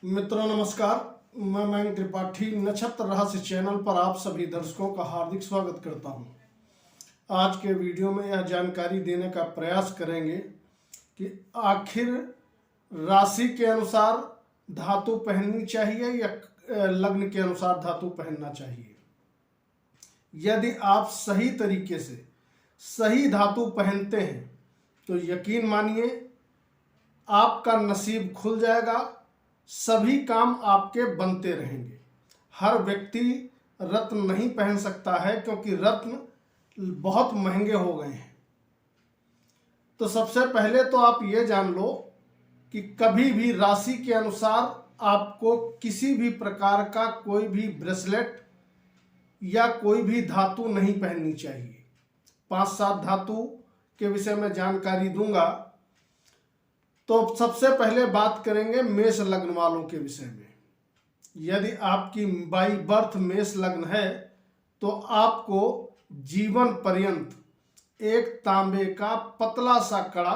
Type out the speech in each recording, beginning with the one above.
मित्रों नमस्कार। मैं मयंक त्रिपाठी नक्षत्र रहस्य चैनल पर आप सभी दर्शकों का हार्दिक स्वागत करता हूं। आज के वीडियो में यह जानकारी देने का प्रयास करेंगे कि आखिर राशि के अनुसार धातु पहननी चाहिए या लग्न के अनुसार धातु पहनना चाहिए। यदि आप सही तरीके से सही धातु पहनते हैं तो यकीन मानिए आपका नसीब खुल जाएगा, सभी काम आपके बनते रहेंगे। हर व्यक्ति रत्न नहीं पहन सकता है क्योंकि रत्न बहुत महंगे हो गए हैं। तो सबसे पहले तो आप ये जान लो कि कभी भी राशि के अनुसार आपको किसी भी प्रकार का कोई भी ब्रेसलेट या कोई भी धातु नहीं पहननी चाहिए। 5-7 धातु के विषय में जानकारी दूंगा। तो सबसे पहले बात करेंगे मेष लग्न वालों के विषय में। यदि आपकी बाई बर्थ मेष लग्न है तो आपको जीवन पर्यंत एक तांबे का पतला सा कड़ा,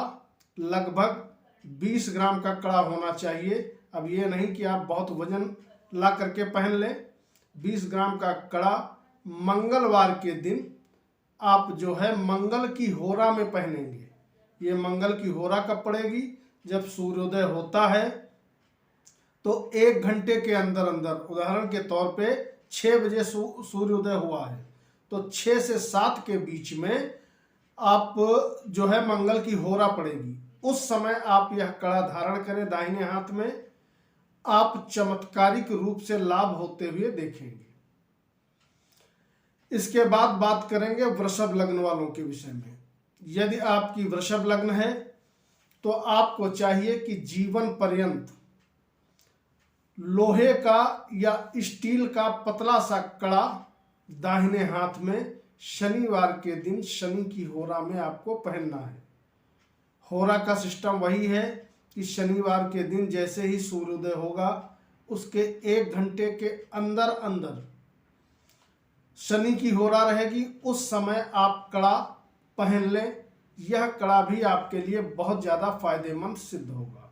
लगभग 20 ग्राम का कड़ा होना चाहिए। अब ये नहीं कि आप बहुत वजन ला करके पहन लें। 20 ग्राम का कड़ा मंगलवार के दिन आप जो है मंगल की होरा में पहनेंगे। ये मंगल की होरा कब पड़ेगी? जब सूर्योदय होता है तो 1 घंटे के अंदर अंदर, उदाहरण के तौर पे 6 बजे सूर्योदय हुआ है तो 6 से 7 के बीच में आप जो है मंगल की होरा पड़ेगी। उस समय आप यह कड़ा धारण करें दाहिने हाथ में, आप चमत्कारिक रूप से लाभ होते हुए देखेंगे। इसके बाद बात करेंगे वृषभ लग्न वालों के विषय में। यदि आपकी वृषभ लग्न है तो आपको चाहिए कि जीवन पर्यंत लोहे का या स्टील का पतला सा कड़ा दाहिने हाथ में शनिवार के दिन शनि की होरा में आपको पहनना है। होरा का सिस्टम वही है कि शनिवार के दिन जैसे ही सूर्योदय होगा उसके 1 घंटे के अंदर अंदर शनि की होरा रहेगी। उस समय आप कड़ा पहन लें। यह कड़ा भी आपके लिए बहुत ज़्यादा फायदेमंद सिद्ध होगा।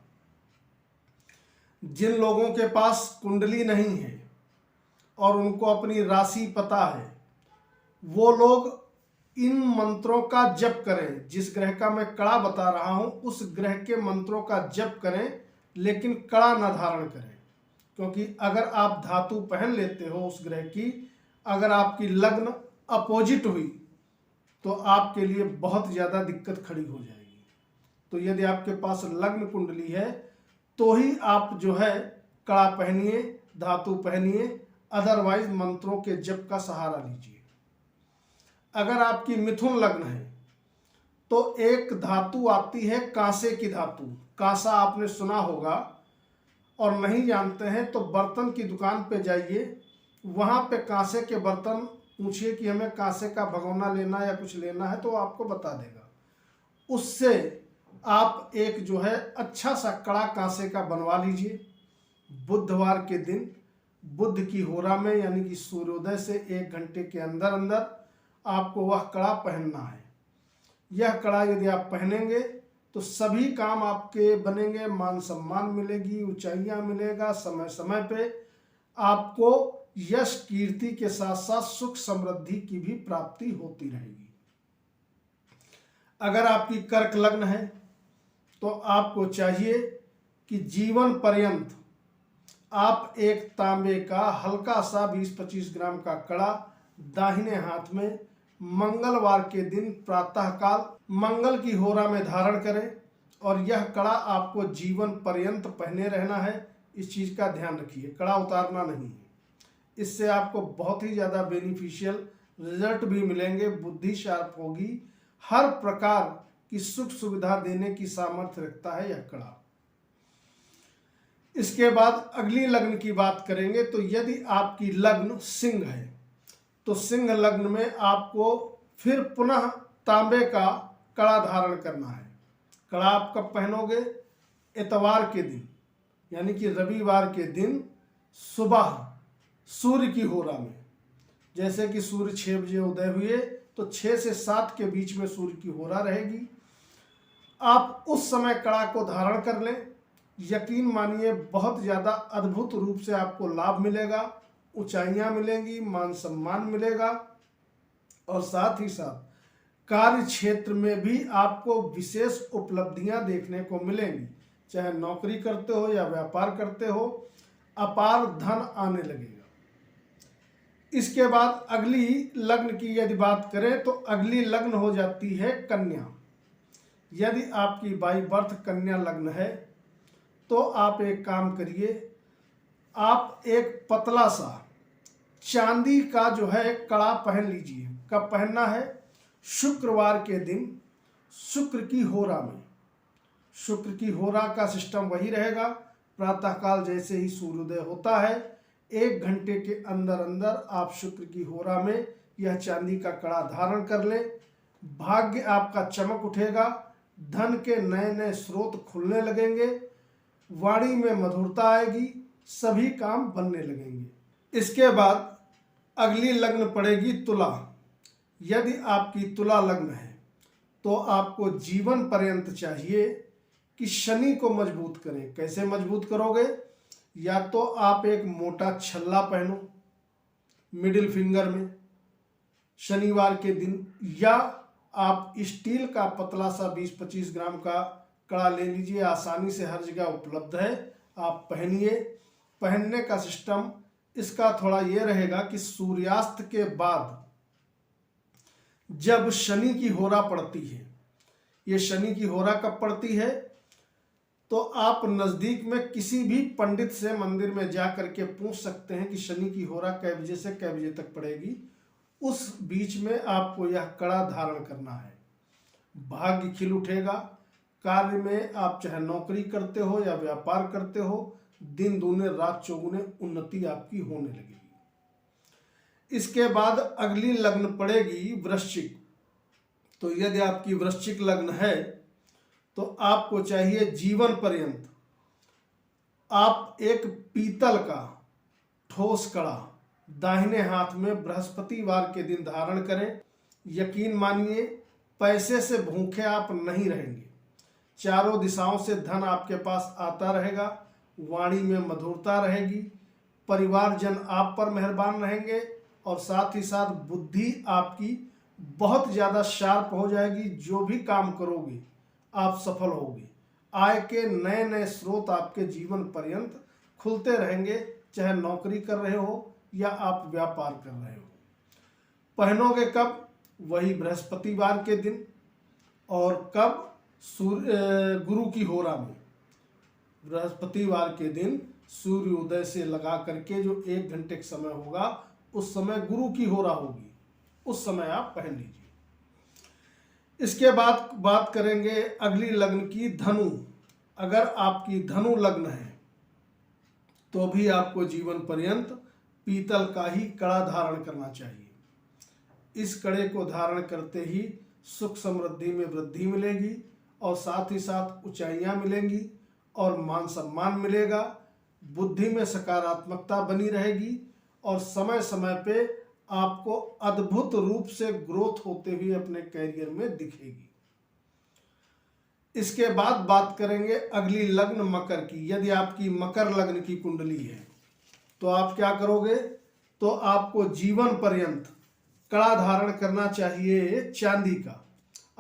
जिन लोगों के पास कुंडली नहीं है और उनको अपनी राशि पता है, वो लोग इन मंत्रों का जप करें। जिस ग्रह का मैं कड़ा बता रहा हूं उस ग्रह के मंत्रों का जप करें, लेकिन कड़ा न धारण करें। क्योंकि अगर आप धातु पहन लेते हो उस ग्रह की, अगर आपकी लग्न अपोजिट हुई तो आपके लिए बहुत ज़्यादा दिक्कत खड़ी हो जाएगी। तो यदि आपके पास लग्न कुंडली है तो ही आप जो है कड़ा पहनिए, धातु पहनिए, अदरवाइज मंत्रों के जप का सहारा लीजिए। अगर आपकी मिथुन लग्न है तो एक धातु आती है कांसे की धातु। कांसा आपने सुना होगा, और नहीं जानते हैं तो बर्तन की दुकान पे जाइए, वहाँ पे कांसे के बर्तन पूछिए कि हमें कांसे का भगोना लेना या कुछ लेना है तो आपको बता देगा। उससे आप एक जो है अच्छा सा कड़ा कांसे का बनवा लीजिए। बुधवार के दिन बुध की होरा में यानी कि सूर्योदय से 1 घंटे के अंदर अंदर आपको वह कड़ा पहनना है। यह कड़ा यदि आप पहनेंगे तो सभी काम आपके बनेंगे, मान सम्मान मिलेगी, ऊंचाइयां मिलेगा, समय समय पे आपको यश कीर्ति के साथ साथ सुख समृद्धि की भी प्राप्ति होती रहेगी। अगर आपकी कर्क लग्न है तो आपको चाहिए कि जीवन पर्यंत आप एक तांबे का हल्का सा 20-25 ग्राम का कड़ा दाहिने हाथ में मंगलवार के दिन प्रातःकाल मंगल की होरा में धारण करें, और यह कड़ा आपको जीवन पर्यंत पहने रहना है। इस चीज़ का ध्यान रखिए, कड़ा उतारना नहीं है। इससे आपको बहुत ही ज़्यादा बेनिफिशियल रिजल्ट भी मिलेंगे। बुद्धि शार्प होगी, हर प्रकार की सुख सुविधा देने की सामर्थ्य रखता है यह कड़ा। इसके बाद अगली लग्न की बात करेंगे। तो यदि आपकी लग्न सिंह है तो सिंह लग्न में आपको फिर पुनः तांबे का कड़ा धारण करना है। कड़ा आप कब पहनोगे? इतवार के दिन यानी कि रविवार के दिन सुबह सूर्य की होरा में। जैसे कि सूर्य 6 बजे उदय हुए तो 6 से 7 के बीच में सूर्य की होरा रहेगी। आप उस समय कड़ा को धारण कर लें। यकीन मानिए बहुत ज़्यादा अद्भुत रूप से आपको लाभ मिलेगा, ऊंचाइयां मिलेंगी, मान सम्मान मिलेगा और साथ ही साथ कार्य क्षेत्र में भी आपको विशेष उपलब्धियां देखने को मिलेंगी। चाहे नौकरी करते हो या व्यापार करते हो, अपार धन आने लगेगा। इसके बाद अगली लग्न की यदि बात करें तो अगली लग्न हो जाती है कन्या। यदि आपकी बाई बर्थ कन्या लग्न है तो आप एक काम करिए, आप एक पतला सा चांदी का जो है कड़ा पहन लीजिए। कब पहनना है? शुक्रवार के दिन, शुक्र की होरा में। शुक्र की होरा का सिस्टम वही रहेगा, प्रातःकाल जैसे ही सूर्योदय होता है 1 घंटे के अंदर अंदर आप शुक्र की होरा में यह चांदी का कड़ा धारण कर लें। भाग्य आपका चमक उठेगा, धन के नए नए स्रोत खुलने लगेंगे, वाणी में मधुरता आएगी, सभी काम बनने लगेंगे। इसके बाद अगली लग्न पड़ेगी तुला। यदि आपकी तुला लग्न है तो आपको जीवन पर्यंत चाहिए कि शनि को मजबूत करें। कैसे मजबूत करोगे? या तो आप एक मोटा छल्ला पहनो मिडिल फिंगर में शनिवार के दिन, या आप स्टील का पतला सा 20-25 ग्राम का कड़ा ले लीजिए, आसानी से हर जगह उपलब्ध है, आप पहनिए। पहनने का सिस्टम इसका थोड़ा ये रहेगा कि सूर्यास्त के बाद जब शनि की होरा पड़ती है, ये शनि की होरा कब पड़ती है? तो आप नज़दीक में किसी भी पंडित से मंदिर में जा करके पूछ सकते हैं कि शनि की होरा कै बजे से कै बजे तक पड़ेगी। उस बीच में आपको यह कड़ा धारण करना है। भाग्य खिल उठेगा। कार्य में आप चाहे नौकरी करते हो या व्यापार करते हो, दिन दूने रात चौगुने उन्नति आपकी होने लगेगी। इसके बाद अगली लग्न पड़ेगी वृश्चिक। तो यदि आपकी वृश्चिक लग्न है तो आपको चाहिए जीवन पर्यंत आप एक पीतल का ठोस कड़ा दाहिने हाथ में बृहस्पतिवार के दिन धारण करें। यकीन मानिए पैसे से भूखे आप नहीं रहेंगे। चारों दिशाओं से धन आपके पास आता रहेगा, वाणी में मधुरता रहेगी, परिवारजन आप पर मेहरबान रहेंगे और साथ ही साथ बुद्धि आपकी बहुत ज़्यादा शार्प हो जाएगी। जो भी काम करोगे आप सफल होगे। आय के नए नए स्रोत आपके जीवन पर्यंत खुलते रहेंगे, चाहे नौकरी कर रहे हो या आप व्यापार कर रहे हो। पहनोगे कब? वही बृहस्पतिवार के दिन। और कब? गुरु की होरा में। बृहस्पतिवार के दिन सूर्योदय से लगा करके जो 1 घंटे का समय होगा, उस समय गुरु की होरा होगी, उस समय आप पहन लीजिए। इसके बाद बात करेंगे अगली लग्न की धनु। अगर आपकी धनु लग्न है तो भी आपको जीवन पर्यंत पीतल का ही कड़ा धारण करना चाहिए। इस कड़े को धारण करते ही सुख समृद्धि में वृद्धि मिलेगी और साथ ही साथ ऊंचाइयां मिलेंगी और मान सम्मान मिलेगा। बुद्धि में सकारात्मकता बनी रहेगी और समय समय पे आपको अद्भुत रूप से ग्रोथ होते हुए अपने कैरियर में दिखेगी। इसके बाद बात करेंगे अगली लग्न मकर की। यदि आपकी मकर लग्न की कुंडली है तो आप क्या करोगे? तो आपको जीवन पर्यंत कड़ा धारण करना चाहिए चांदी का।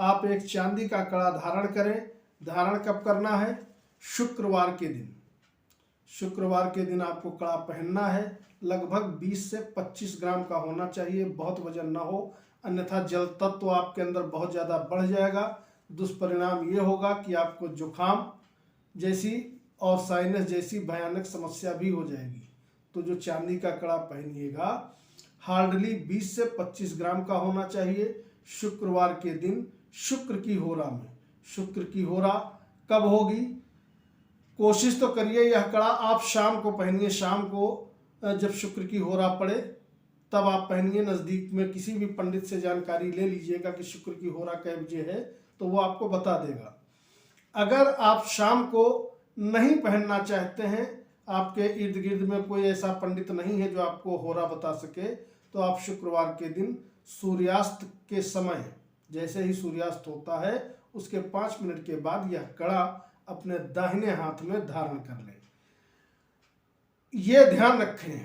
आप एक चांदी का कड़ा धारण करें। धारण कब करना है? शुक्रवार के दिन। शुक्रवार के दिन आपको कड़ा पहनना है। लगभग 20 से 25 ग्राम का होना चाहिए, बहुत वजन ना हो, अन्यथा जल तत्व आपके अंदर बहुत ज़्यादा बढ़ जाएगा। दुष्परिणाम ये होगा कि आपको जुखाम जैसी और साइनस जैसी भयानक समस्या भी हो जाएगी। तो जो चांदी का कड़ा पहनिएगा हार्डली 20 से 25 ग्राम का होना चाहिए। शुक्रवार के दिन शुक्र की होरा में। शुक्र की होरा कब होगी? कोशिश तो करिए यह कड़ा आप शाम को पहनिए। शाम को जब शुक्र की होरा पड़े तब आप पहनिए। नज़दीक में किसी भी पंडित से जानकारी ले लीजिएगा कि शुक्र की होरा कै बजे है, तो वो आपको बता देगा। अगर आप शाम को नहीं पहनना चाहते हैं, आपके इर्द गिर्द में कोई ऐसा पंडित नहीं है जो आपको होरा बता सके, तो आप शुक्रवार के दिन सूर्यास्त के समय, जैसे ही सूर्यास्त होता है उसके 5 मिनट के बाद यह कड़ा अपने दाहिने हाथ में धारण कर लें। ये ध्यान रखें,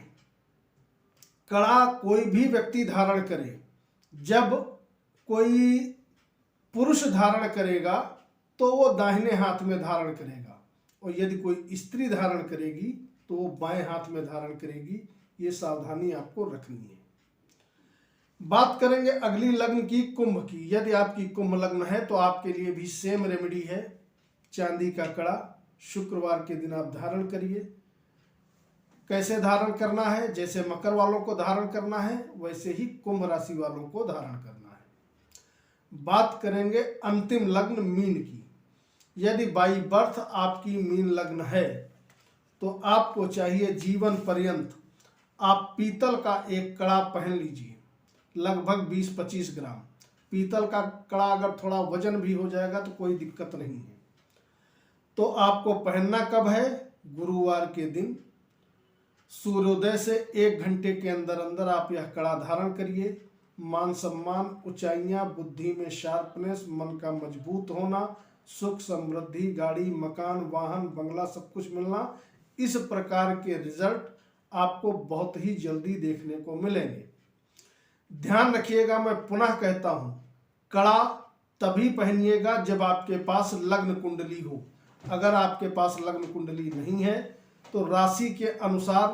कड़ा कोई भी व्यक्ति धारण करे, जब कोई पुरुष धारण करेगा तो वो दाहिने हाथ में धारण करेगा, और यदि कोई स्त्री धारण करेगी तो वो बाएं हाथ में धारण करेगी। ये सावधानी आपको रखनी है। बात करेंगे अगली लग्न की, कुंभ की। यदि आपकी कुंभ लग्न है तो आपके लिए भी सेम रेमेडी है। चांदी का कड़ा शुक्रवार के दिन आप धारण करिए। कैसे धारण करना है? जैसे मकर वालों को धारण करना है वैसे ही कुंभ राशि वालों को धारण करना है। बात करेंगे अंतिम लग्न मीन की। यदि बाई बर्थ आपकी मीन लग्न है तो आपको चाहिए जीवन पर्यंत आप पीतल का एक कड़ा पहन लीजिए, लगभग 20-25 ग्राम। पीतल का कड़ा अगर थोड़ा वजन भी हो जाएगा तो कोई दिक्कत नहीं है। तो आपको पहनना कब है? गुरुवार के दिन सूर्योदय से 1 घंटे के अंदर अंदर आप यह कड़ा धारण करिए। मान सम्मान, ऊंचाइयां, बुद्धि में शार्पनेस, मन का मजबूत होना, सुख समृद्धि, गाड़ी मकान वाहन बंगला सब कुछ मिलना, इस प्रकार के रिजल्ट आपको बहुत ही जल्दी देखने को मिलेंगे। ध्यान रखिएगा, मैं पुनः कहता हूं, कड़ा तभी पहनिएगा जब आपके पास लग्न कुंडली हो। अगर आपके पास लग्न कुंडली नहीं है तो राशि के अनुसार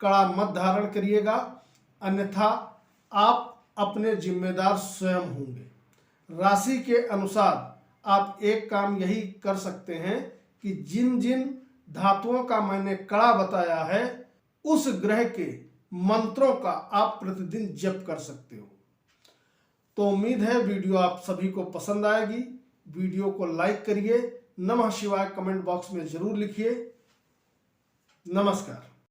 कड़ा मत धारण करिएगा, अन्यथा आप अपने जिम्मेदार स्वयं होंगे। राशि के अनुसार आप एक काम यही कर सकते हैं कि जिन जिन धातुओं का मैंने कड़ा बताया है उस ग्रह के मंत्रों का आप प्रतिदिन जप कर सकते हो। तो उम्मीद है वीडियो आप सभी को पसंद आएगी। वीडियो को लाइक करिए, नमः शिवाय कमेंट बॉक्स में जरूर लिखिए। नमस्कार।